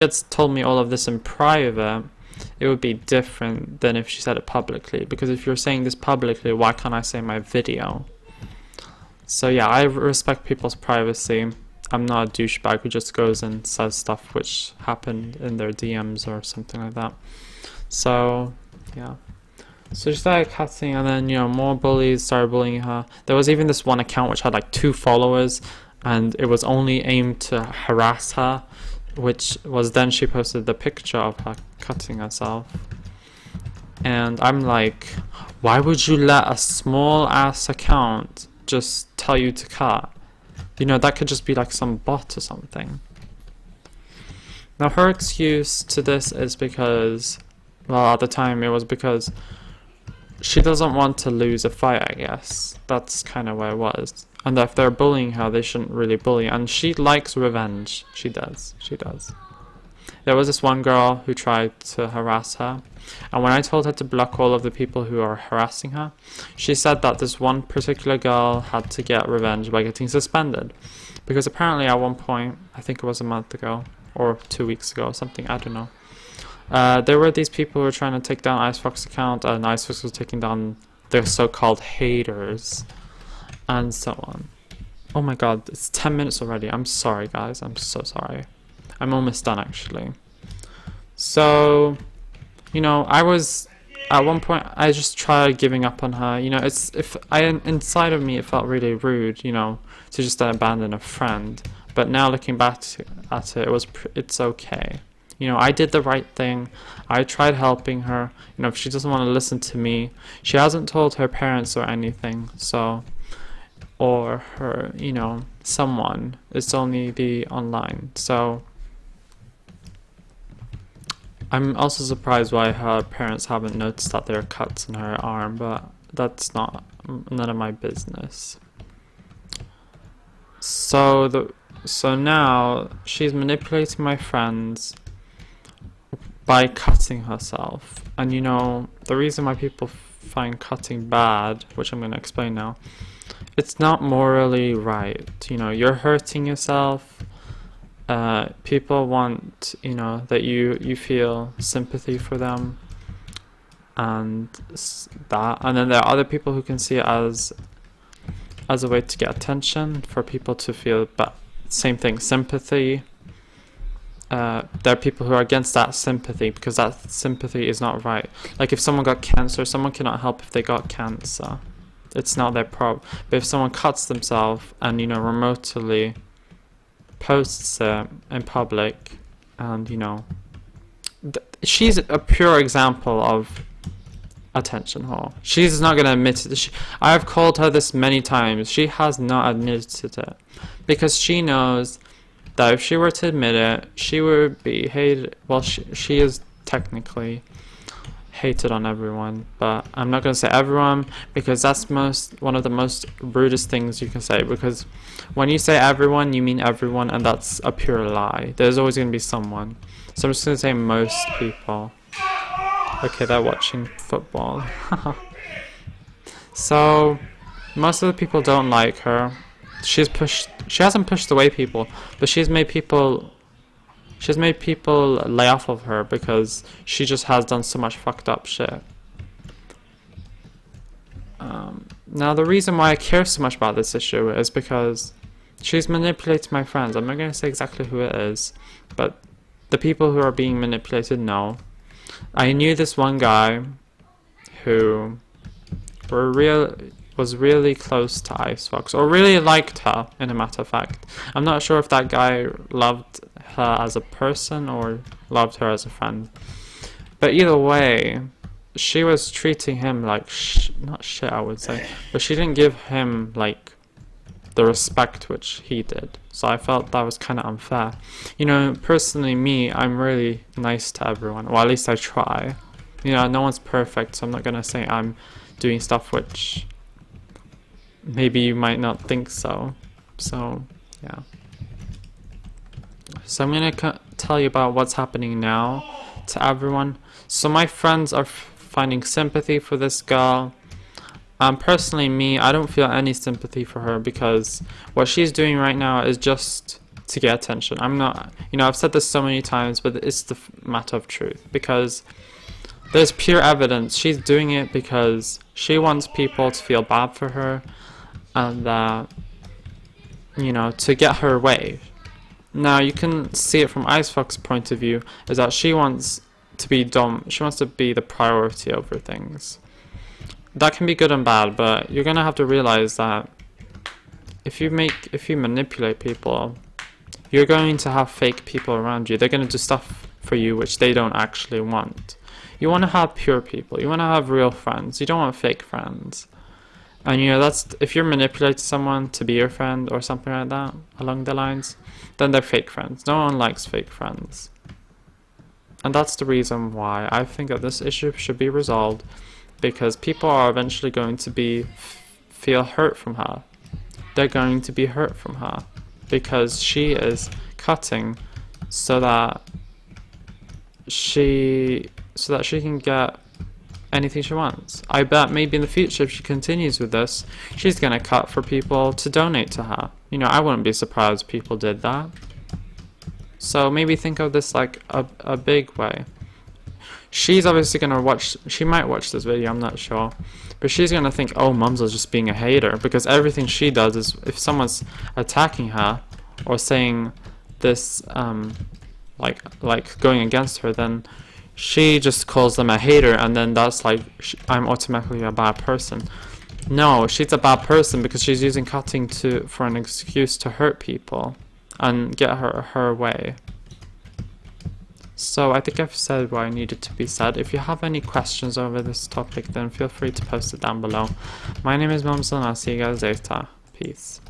had told me all of this in private, it would be different than if she said it publicly. Because if you're saying this publicly, why can't I say my video? So yeah, I respect people's privacy. I'm not a douchebag who just goes and says stuff which happened in their DMs or something like that. So yeah. So she started cutting, and then, you know, more bullies started bullying her. There was even this one account which had like 2 followers, and it was only aimed to harass her, which was then she posted the picture of her cutting herself. And I'm like, why would you let a small ass account just tell you to cut? You know, that could just be like some bot or something. Now her excuse to this is because, well, at the time it was because she doesn't want to lose a fight, I guess. That's kind of where it was. And if they're bullying her, they shouldn't really bully. And she likes revenge. She does. She does. There was this one girl who tried to harass her. And when I told her to block all of the people who are harassing her, she said that this one particular girl had to get revenge by getting suspended. Because apparently at one point, I think it was a month ago, or 2 weeks ago or something, I don't know. There were these people who were trying to take down Icefox account, and Icefox was taking down their so-called haters, and so on. Oh my god, it's 10 minutes already. I'm sorry, guys. I'm so sorry. I'm almost done, actually. So, you know, I was, at one point, I just tried giving up on her. You know, inside of me, it felt really rude, you know, to just abandon a friend. But now looking back at it, it's okay. You know, I did the right thing. I tried helping her. You know, if she doesn't want to listen to me, she hasn't told her parents or anything, so, or her, you know, someone. It's only the online. So I'm also surprised why her parents haven't noticed that there are cuts in her arm, but that's none of my business. So now she's manipulating my friends by cutting herself. And you know, the reason why people find cutting bad, which I'm going to explain now, it's not morally right. You know, you're hurting yourself. People want, you know, that you feel sympathy for them, and then there are other people who can see it as a way to get attention, for people to feel, but same thing, sympathy. There are people who are against that sympathy, because that sympathy is not right. Like if someone got cancer, someone cannot help if they got cancer. It's not their problem. But if someone cuts themselves and, you know, remotely posts it in public, and, you know, she's a pure example of attention whore. She's not going to admit it. I have called her this many times. She has not admitted it, because she knows that if she were to admit it, she would be hated. Well, she is technically hated on everyone, but I'm not going to say everyone, because that's one of the most rudest things you can say, because when you say everyone, you mean everyone, and that's a pure lie. There's always going to be someone. So I'm just going to say most people. Okay, they're watching football. So most of the people don't like her. She hasn't pushed away people, but she's made people lay off of her, because she just has done so much fucked up shit. Now the reason why I care so much about this issue is because she's manipulating my friends. I'm not going to say exactly who it is, but the people who are being manipulated know. I knew this one guy who was really close to Icefox, or really liked her, in a matter of fact. I'm not sure if that guy loved her as a person or loved her as a friend, but either way, she was treating him like not shit, I would say, but she didn't give him like the respect which he did. So I felt that was kind of unfair. You know, personally, me, I'm really nice to everyone, or at least I try. You know, no one's perfect, so I'm not gonna say I'm doing stuff which maybe you might not think so. So yeah. So I'm gonna tell you about what's happening now to everyone. So my friends are finding sympathy for this girl. Personally, me, I don't feel any sympathy for her, because what she's doing right now is just to get attention. I'm not, I've said this so many times, but it's the matter of truth, because there's pure evidence. She's doing it because she wants people to feel bad for her, and that, to get her way. Now, you can see it from Icefox's point of view, is that she wants to be dumb. She wants to be the priority over things. That can be good and bad, but you're gonna have to realize that if you manipulate people, you're going to have fake people around you. They're going to do stuff for you which they don't actually want. You want to have pure people. You want to have real friends. You don't want fake friends. And that's, if you're manipulating someone to be your friend or something like that, along the lines, then they're fake friends. No one likes fake friends. And that's the reason why I think that this issue should be resolved, because people are eventually going to feel hurt from her. They're going to be hurt from her because she is cutting so that she can get anything she wants. I bet maybe in the future, if she continues with this, she's gonna cut for people to donate to her. I wouldn't be surprised if people did that. So maybe think of this like a big way. She's obviously gonna she might watch this video, I'm not sure, but she's gonna think, oh, Mumzel's just being a hater, because everything she does is, if someone's attacking her or saying this, like going against her, then she just calls them a hater, and then that's like, I'm automatically a bad person. No, she's a bad person because she's using cutting for an excuse to hurt people and get her way. So I think I've said what I needed to be said. If you have any questions over this topic, then feel free to post it down below. My name is Mumzel, and I'll see you guys later. Peace.